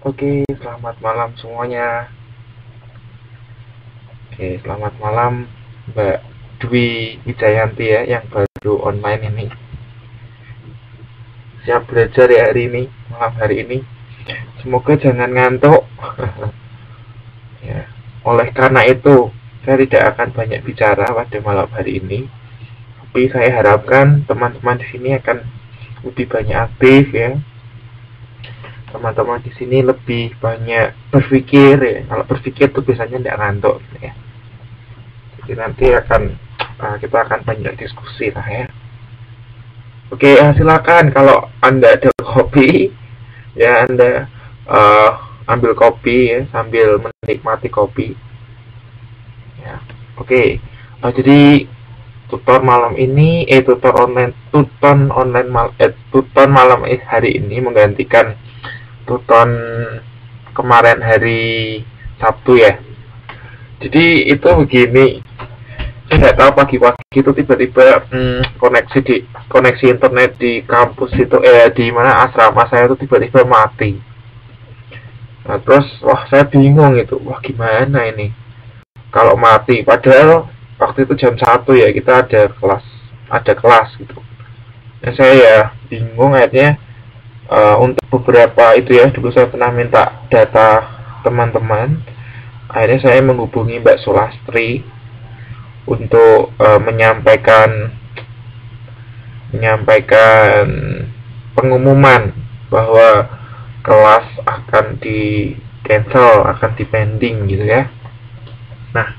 Oke, selamat malam semuanya. Oke, selamat malam Mbak Dwi Wijayanti ya, yang baru online ini. Siap belajar ya hari ini, malam hari ini. Semoga jangan ngantuk. Ya, oleh karena itu, saya tidak akan banyak bicara pada malam hari ini. Tapi saya harapkan teman-teman di sini akan lebih banyak aktif ya. Teman-teman di sini lebih banyak berpikir ya. Kalau berpikir tuh biasanya tidak ngantuk gitu ya. Jadi nanti kita akan banyak diskusi lah ya. Oke, silakan kalau Anda ada kopi ya, Anda ambil kopi ya sambil menikmati kopi. Ya. Oke. Jadi tutor malam ini tutor malam hari ini menggantikan tuton kemarin hari Sabtu ya. Jadi itu begini, saya nggak tahu pagi-pagi itu tiba-tiba koneksi internet di kampus itu di mana asrama saya itu tiba-tiba mati. Nah, terus saya bingung itu, gimana ini kalau mati, padahal waktu itu jam 1 ya, kita ada kelas gitu. Nah, saya ya bingung akhirnya. Untuk beberapa itu ya, dulu saya pernah minta data teman-teman. Akhirnya saya menghubungi Mbak Sulastri untuk menyampaikan pengumuman bahwa kelas akan di cancel, akan di pending gitu ya. Nah,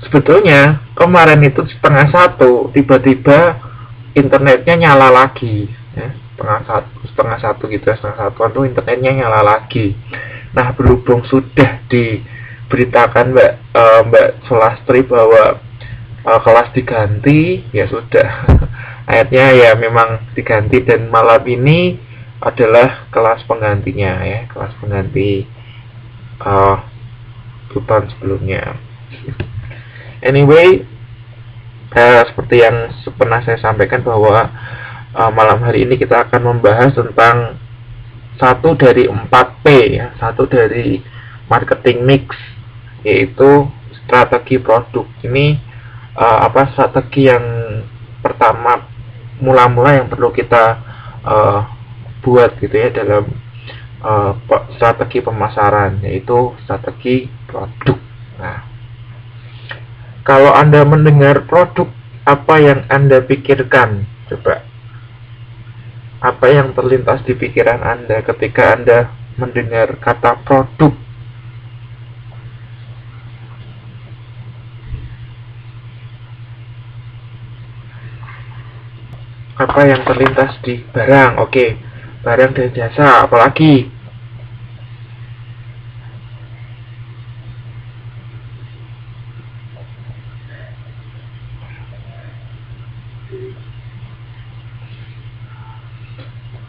sebetulnya kemarin itu 12:30 tiba-tiba internetnya nyala lagi ya. setengah satu gitu ya, setengah satuan tuh internetnya nyala lagi. Nah, berhubung sudah diberitakan Mbak Sulastri bahwa kelas diganti, ya sudah. Akhirnya ya memang diganti, dan malam ini adalah kelas penggantinya ya, kelas pengganti tutor sebelumnya. Anyway, seperti yang pernah saya sampaikan bahwa malam hari ini kita akan membahas tentang satu dari 4P ya, satu dari marketing mix, yaitu strategi produk. Ini strategi yang pertama mula-mula yang perlu kita buat gitu ya dalam strategi pemasaran, yaitu strategi produk. Nah, kalau Anda mendengar produk, apa yang Anda pikirkan? Coba, apa yang terlintas di pikiran Anda ketika Anda mendengar kata produk? Apa yang terlintas di barang? Oke, barang dan jasa, apalagi?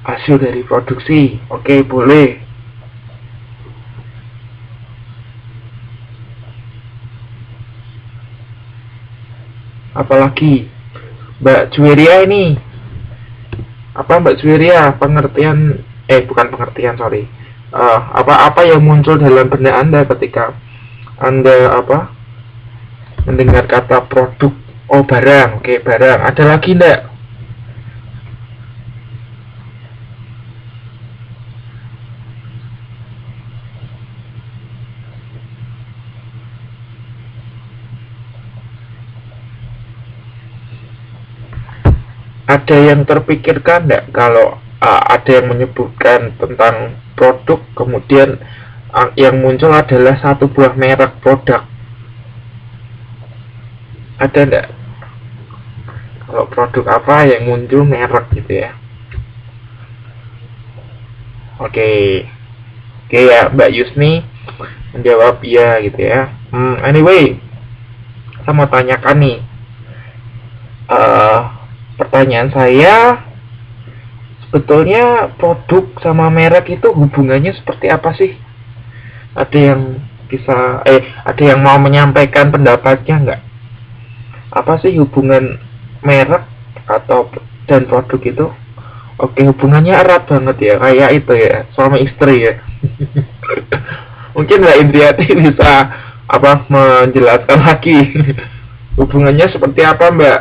Hasil dari produksi. Oke, boleh. Apalagi? Mbak Juweria ini. Apa Mbak Juweria? Bukan pengertian, sorry. Apa yang muncul dalam benak Anda ketika Anda mendengar kata produk? Oh, barang. Oke, barang. Ada lagi enggak? Ada yang terpikirkan enggak kalau ada yang menyebutkan tentang produk, kemudian yang muncul adalah satu buah merek produk? Ada enggak? Kalau produk apa yang muncul merek gitu ya? Oke ya, Mbak Yusni menjawab iya gitu ya. Anyway, saya mau tanyakan nih, pertanyaan saya, sebetulnya produk sama merek itu hubungannya seperti apa sih? Ada yang mau menyampaikan pendapatnya nggak? Apa sih hubungan merek dan produk itu? Oke, hubungannya erat banget ya, kayak itu ya, suami istri ya. Mungkin Mbak Indriati bisa apa menjelaskan lagi hubungannya seperti apa, Mbak?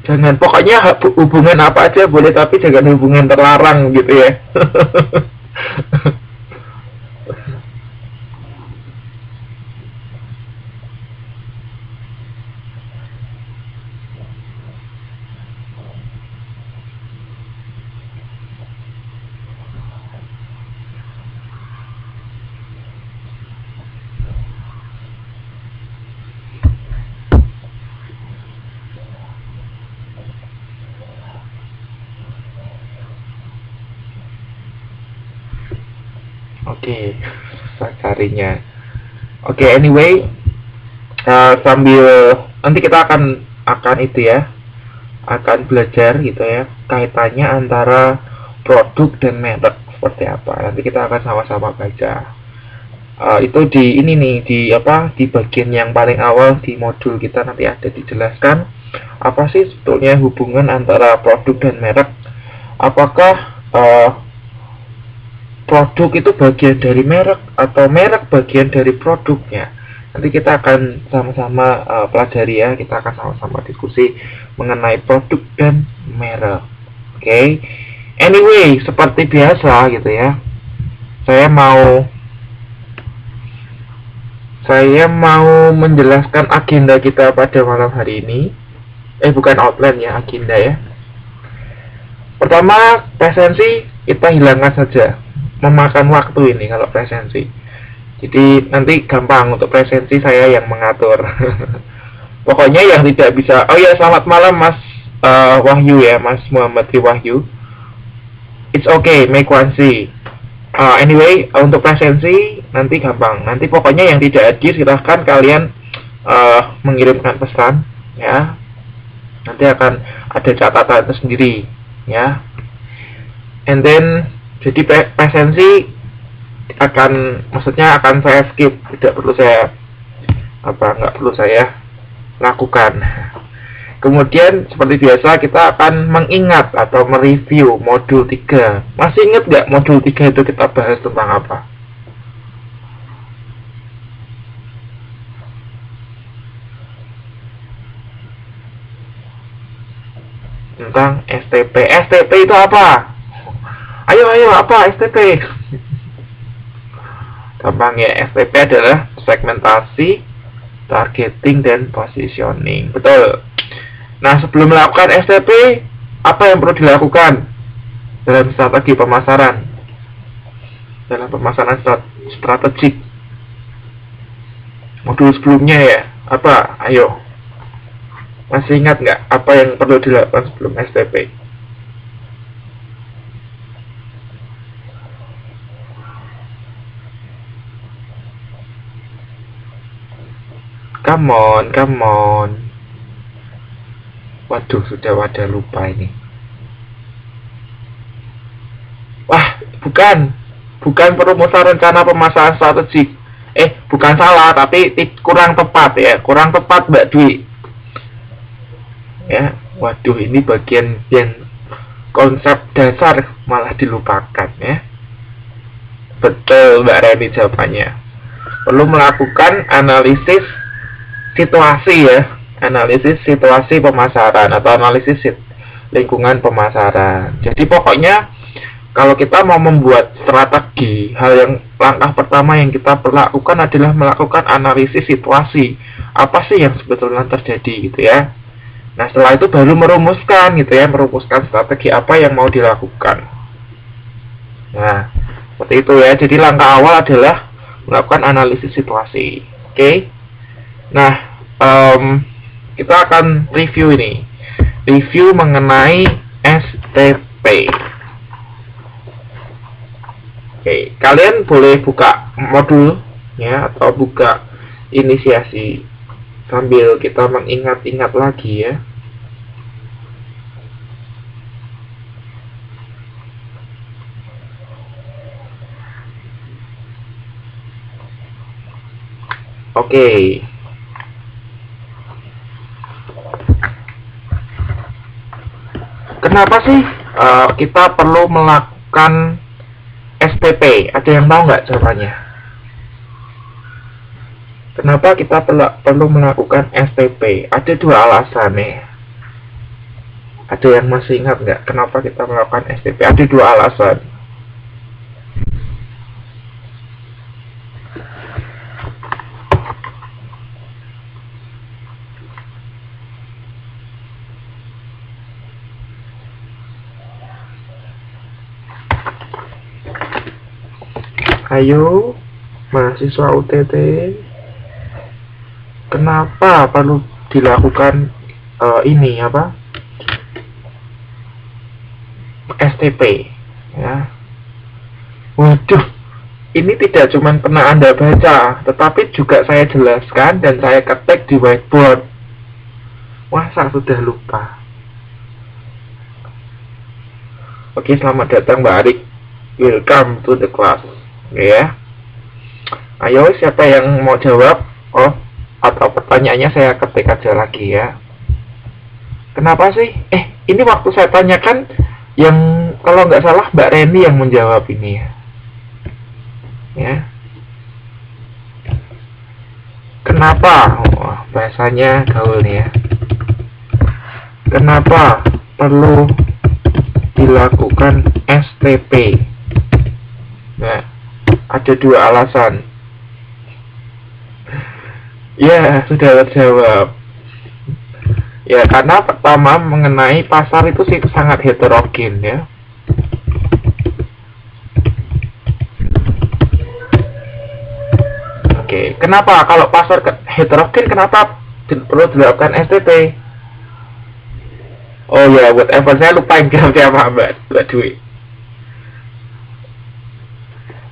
Jangan, pokoknya hubungan apa aja boleh, tapi jangan hubungan terlarang gitu ya. Oke, susah carinya. Oke, anyway, sambil nanti kita akan itu ya, akan belajar gitu ya, kaitannya antara produk dan merek seperti apa. Nanti kita akan sama-sama baca. Itu di ini nih, di bagian yang paling awal di modul kita nanti ada dijelaskan apa sih sebetulnya hubungan antara produk dan merek. Apakah produk itu bagian dari merek atau merek bagian dari produknya. Nanti kita akan sama-sama pelajari ya, kita akan sama-sama diskusi mengenai produk dan merek. Oke. Anyway, seperti biasa gitu ya, saya mau menjelaskan agenda kita pada malam hari ini. Bukan outline ya, agenda ya. Pertama, presensi kita hilangkan saja, memakan waktu ini kalau presensi. Jadi nanti gampang untuk presensi, saya yang mengatur. Pokoknya yang tidak bisa. Oh ya, selamat malam Mas Wahyu ya, Mas Muhammad Wahyu. It's okay, make one see. Anyway, untuk presensi nanti gampang. Nanti pokoknya yang tidak hadir silahkan kalian mengirimkan pesan ya. Nanti akan ada catatan tersendiri ya. And then jadi presensi maksudnya akan saya skip, nggak perlu saya lakukan. Kemudian seperti biasa kita akan mengingat atau mereview modul 3. Masih ingat nggak modul 3 itu kita bahas tentang apa? Tentang STP. STP itu apa? Ayo apa STP? Gampang ya, STP adalah segmentasi, targeting, dan positioning. Betul. Nah, sebelum melakukan STP, apa yang perlu dilakukan dalam strategi pemasaran? Dalam pemasaran strategik. Modul sebelumnya ya, apa? Ayo. Masih ingat nggak apa yang perlu dilakukan sebelum STP? Come on. Waduh, sudah pada lupa ini. Wah, bukan perumusan rencana pemasaran strategik. Bukan salah, tapi kurang tepat ya. Kurang tepat, Mbak Dwi. Ya, waduh, ini bagian yang konsep dasar malah dilupakan ya. Betul, Mbak Reni jawabannya. Perlu melakukan analisis situasi ya, analisis situasi pemasaran atau analisis lingkungan pemasaran. Jadi pokoknya kalau kita mau membuat strategi, langkah pertama yang kita perlu lakukan adalah melakukan analisis situasi. Apa sih yang sebetulnya terjadi gitu ya. Nah, setelah itu baru merumuskan gitu ya, merumuskan strategi apa yang mau dilakukan. Nah, seperti itu ya. Jadi langkah awal adalah melakukan analisis situasi. Oke. Nah, kita akan review ini. Review mengenai STP. Oke, kalian boleh buka modul ya, atau buka inisiasi sambil kita mengingat-ingat lagi ya. Oke. Kenapa sih kita perlu melakukan SPP? Ada yang tahu nggak jawabannya? Kenapa kita perlu melakukan SPP? Ada dua alasan nih. Ada yang masih ingat nggak kenapa kita melakukan SPP? Ada dua alasan. Ayo, mahasiswa UTT, kenapa perlu dilakukan ini apa? STP, ya. Waduh, ini tidak cuma pernah Anda baca, tetapi juga saya jelaskan dan saya ketik di whiteboard. Masa sudah lupa? Oke, selamat datang Mbak Arik. Welcome to the class. Oke ya. Ayo, siapa yang mau jawab? Oh, atau pertanyaannya saya ketik aja lagi ya. Kenapa sih? Ini waktu saya tanyakan yang kalau nggak salah Mbak Reni yang menjawab ini ya. Ya. Kenapa? Oh, bahasanya gaul nih ya. Kenapa perlu dilakukan STP? Nah, ada dua alasan. Ya, sudah terjawab. Ya, karena pertama mengenai pasar itu sih sangat heterogen ya. Oke, kenapa kalau pasar heterogen kenapa perlu dilakukan STP? Oh ya, whatever, saya lupa yang siapa Mbak Dwi.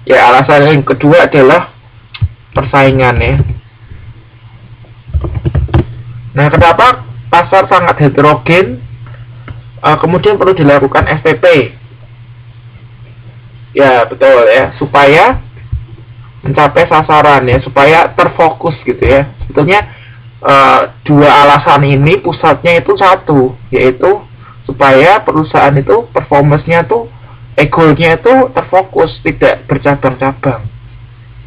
Ya, alasan yang kedua adalah persaingan ya. Nah, kenapa pasar sangat heterogen kemudian perlu dilakukan STP? Ya, betul ya, supaya mencapai sasaran ya, supaya terfokus gitu ya. Sebetulnya dua alasan ini pusatnya itu satu, yaitu supaya perusahaan itu performance-nya tuh goal-nya itu terfokus, tidak bercabang-cabang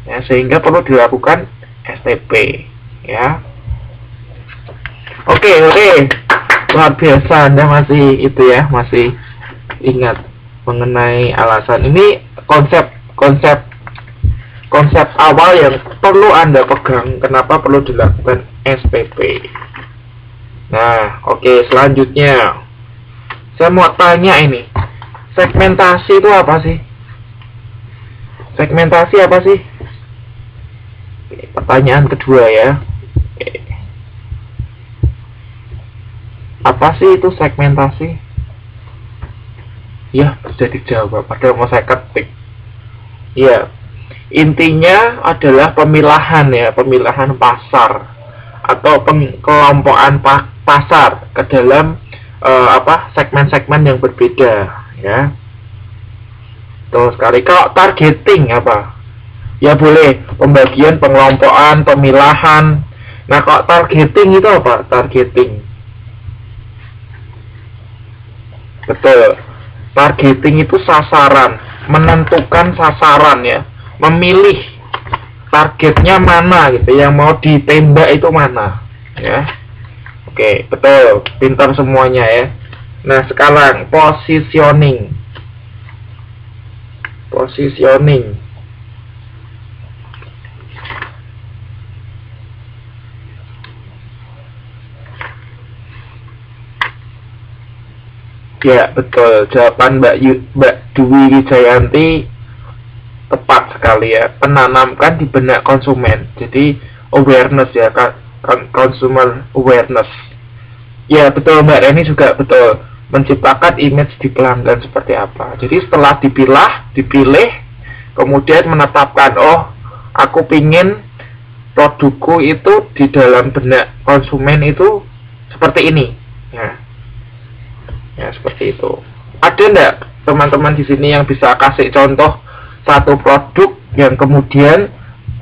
ya, sehingga perlu dilakukan STP ya. Oke, luar biasa Anda masih itu ya, masih ingat mengenai alasan ini. Konsep awal yang perlu Anda pegang kenapa perlu dilakukan SPP. Nah, oke, selanjutnya saya mau tanya ini, segmentasi itu apa sih? Segmentasi apa sih? Pertanyaan kedua ya. Apa sih itu segmentasi? Ya, bisa dijawab, padahal mau saya ketik. Ya, intinya adalah pemilahan ya, pemilahan pasar atau pengelompokan pasar ke dalam segmen-segmen yang berbeda ya. Terus sekali, kalau targeting apa? Ya boleh, pembagian, pengelompokan, pemilahan. Nah, kalau targeting itu apa? Targeting. Betul. Targeting itu sasaran, menentukan sasaran ya. Memilih targetnya mana gitu, yang mau ditembak itu mana ya. Oke, betul, pintar semuanya ya. Nah, sekarang positioning. Ya, betul, jawaban Mbak Dwi Wijayanti tepat sekali ya. Menanamkan di benak konsumen. Jadi awareness ya, consumer awareness. Ya, betul, Mbak Reni juga betul. Menciptakan image di pelanggan seperti apa. Jadi setelah dipilih, kemudian menetapkan, oh, aku pingin produkku itu di dalam benak konsumen itu seperti ini. Ya, seperti itu. Ada enggak teman-teman di sini yang bisa kasih contoh satu produk yang kemudian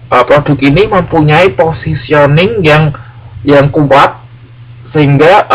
produk ini mempunyai positioning yang kuat sehingga